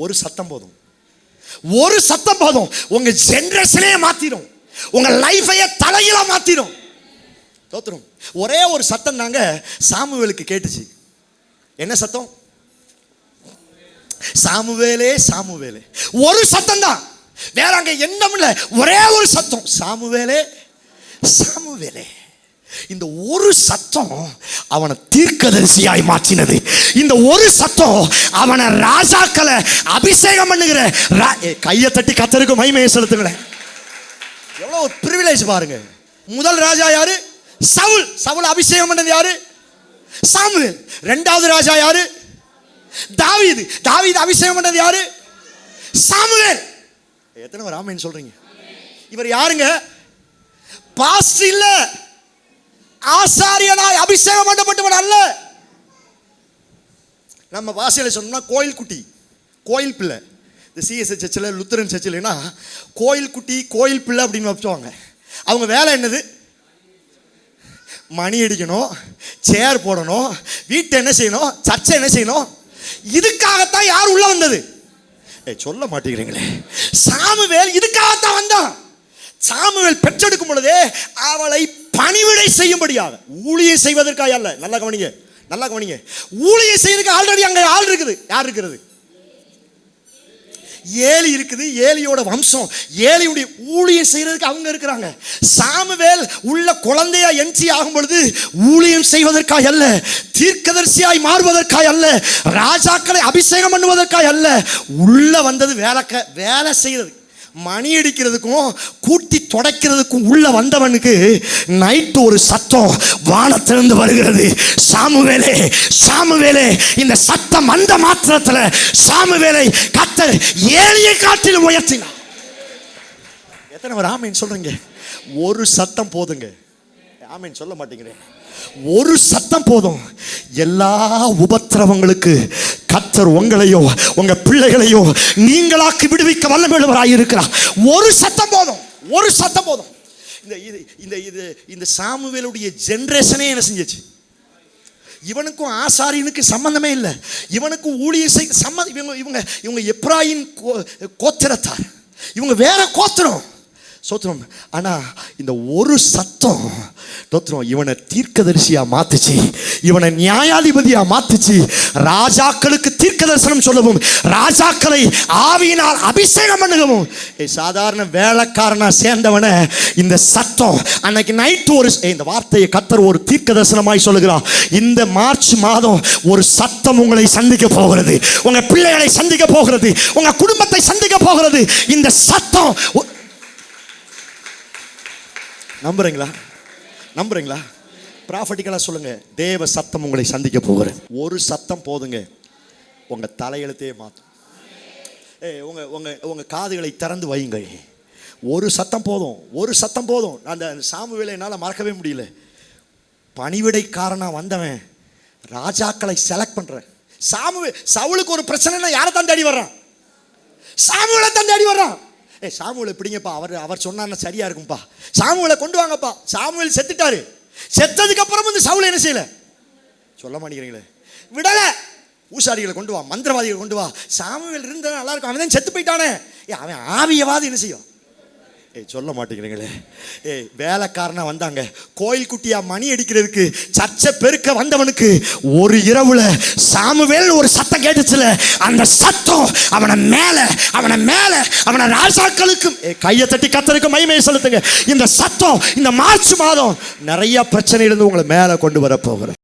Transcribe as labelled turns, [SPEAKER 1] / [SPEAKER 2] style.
[SPEAKER 1] ஒரு சத்தம் போதும். ஒரு சத்தம் போதும். உங்க ஜெனரேஷனே மாத்திரும். உங்க லைஃபையே தலையில மாத்திரும். தோத்துரும். ஒரே ஒரு சத்தம் தாங்க சாமுவேலுக்கு கேட்டுச்சு. என்ன சத்தம்? சாமுவேலே சாமுவேலே. ஒரு சத்தம் தான், வேற அங்க என்னம் இல்ல. ஒரே ஒரு சத்தம், சாமுவேலே சாமுவேலே. இந்த ஒரு சத்தம் அவனை தீர்க்கதரிசியாய் மாற்றினது. இந்த ஒரு சத்தம் அவனை ராஜாக்களை அபிஷேகம் பண்ணுகிற. கையை தட்டி கர்த்தருக்கு மகிமையை செலுத்துங்களேன். எவ்வளவு ஒரு பிரிவிலேஜ் பாருங்க. முதல் ராஜா யாரு? சவுல். சவுல் அபிஷேகம் பண்ணது யாரு? சாமுவேல். இரண்டாவது ராஜா யாரு? தாவீது. தாவீது அபிஷேகம் பண்ணது யாரு? சாமுவேல். எத்தனை பேர் ஆமென் சொல்றீங்க? இவர் யாருங்க? பாஸ்டர் இல்ல, ஆசாரியனாய் அபிஷேகம் பண்ணப்பட்டவன் அல்ல. நம்ம பாஷையில சொன்னோம்னா கோயில் குட்டி, கோயில் பிள்ளை. இந்த சிஎஸ்ஐ சர்ச்சில், லுத்தரன் சர்ச்சில்னா கோயில் குட்டி, கோயில் பிள்ளை அப்படின்னு வச்சுவாங்க. அவங்க வேலை என்னது? மணி அடிக்கணும், சேர் போடணும், வீட்டை என்ன செய்யணும், சர்ச்சை என்ன செய்யணும். இதுக்காகத்தான் யார் உள்ள வந்தது? சொல்ல மாட்டேங்கிறீங்களே. சாமுவேல் இதுக்காகத்தான் வந்தான். சாமுவேல் பெற்றெடுக்கும் பொழுதே அவளை பணிவிடை செய்யும்படியாக, ஊழியம் செய்வதற்காக அல்ல. நல்லா கவனிங்க, நல்லா கவனிங்க. ஊழியம் செய்வதற்கு ஆல்ரெடி அங்க ஆள் இருக்குது. யார் இருக்கிறது? ஏலி இருக்குது. ஏலியோட வம்சம், ஏலியுடைய ஊழியம் செய்யறதுக்கு அவங்க இருக்கிறாங்க. சாமுவேல் உள்ள குழந்தையா என்ட்ரி ஆகும் பொழுது ஊழியம் செய்வதற்காக அல்ல, தீர்க்கதரிசியாய் மாறுவதற்காக அல்ல, ராஜாக்களை அபிஷேகம் பண்ணுவதற்காக அல்ல. உள்ள வந்தது வேலை செய்யறது, மணி அடிக்கிறதுக்கும் கூட்டி தொடக்கிறதுக்கும் உள்ள வந்தவனுக்கு நைட்டு ஒரு சத்தம் வானத்திலிருந்து வருகிறது. சாமுவேலே சாமுவேலே. இந்த சத்தம் அந்த மாத்திரத்தில் சாமுவேலை கர்த்தர் ஏலியை காட்டிலும் உயர்த்தினார். எத்தனை பேர் ஆமென் சொல்றீங்க? ஒரு சத்தம் போதுங்க. ஆமென் சொல்ல மாட்டேங்கிறேன். ஒரு சத்தம் போதும். எல்லா உபத்திரவங்களுக்கு கர்த்தர் உங்களையோ உங்க பிள்ளைகளையோ நீங்களாக்கி விடுவிக்க வல்லமையுள்ளவராய் இருக்கிறார். ஒரு சத்தம் போதும், ஒரு சத்தம் போதும். இந்த சாமுவேலுடைய ஜெனரேஷனே என்ன செஞ்சிச்சு? இவனுக்கும் ஆசாரியனுக்கு சம்பந்தமே இல்லை. இவனுக்கு ஊழிய சம்பந்தம். இவங்க எப்ராயிம் கோத்திரத்தார், இவங்க வேற கோத்திரம். சோத்திரம். ஆனா இந்த ஒரு சத்தம் தோத்திரம் இவனை தீர்க்கதரிசியா மாத்துச்சு, இவனை நியாயாதிபதியா மாத்துச்சு. ராஜாக்களுக்கு தீர்க்க தரிசனம் சொல்லவும், ராஜாக்களை ஆவியினால் அபிஷேகம் பண்ணுகவும். சாதாரண வேலைக்காரனா சேர்ந்தவனை இந்த சத்தம் அன்னைக்கு நைட்டு ஒரு இந்த வார்த்தையை கர்த்தர் ஒரு தீர்க்க தரிசனமாய் சொல்லுகிறார். இந்த மார்ச் மாதம் ஒரு சத்தம் உங்களை சந்திக்க போகிறது, உங்க பிள்ளைகளை சந்திக்க போகிறது, உங்க குடும்பத்தை சந்திக்க போகிறது. இந்த சத்தம் நம்புறீங்களா? நம்புறீங்களா? ப்ராஃபட்டிக்கலா சொல்லுங்க. தேவ சத்தம் உங்களை சந்திக்க போகிறது. ஒரு சத்தம் போதுங்க, உங்க தலையெழுத்தையே மாற்றும். உங்க உங்க உங்க காதுகளை திறந்து வையுங்க. ஒரு சத்தம் போதும், ஒரு சத்தம் போதும். அந்த சாமுவேலை என்னால் மறக்கவே முடியல. பணிவிடைக்காரனா வந்தவன் ராஜாக்களை செலக்ட் பண்றேன். சவுலுக்கு ஒரு பிரச்சனைனா யாரை தான் தேடி வர்றான்? சாமுவேலை தான் தேடி வர்றான். சாமுவேலை பிடிங்கப்பா, அவர் சொன்னா சரியா இருக்கும்பா, சாமுவேலை கொண்டு வாங்கப்பா. சாமுவேல் செத்துட்டாரு. செத்ததுக்கு அப்புறம் இந்த சவுல் என்ன செய்யல? சொல்ல மாட்டேங்கிறீங்களே. விடல. ஊசாரிகளை கொண்டு வா, மந்திரவாதிகளை கொண்டு வா. சாமுவேல் இருந்தா நல்லா இருக்கும். அவன் தான் செத்து போயிட்டானே. அவன் ஆவியவாதி என்ன செய்யும்? சொல்ல மாட்டேங்கிறீங்களே. வேலைக்காரனா வந்தாங்க, கோயில் குட்டியா மணி அடிக்கிறதுக்கு, சர்ச்சை பெருக்க வந்தவனுக்கு ஒரு இரவுல சாமுவேல் ஒரு சத்தம் கேட்டுச்சுல. அந்த சத்தம் அவனை மேல அவனை ராஜாக்களுக்கும். கையை தட்டி கர்த்தருக்கு மகிமையை செலுத்துங்க. இந்த சத்தம் இந்த மார்ச் மாதம் நிறைய பிரச்சனையிலிருந்து உங்களை மேல கொண்டு வர போகிற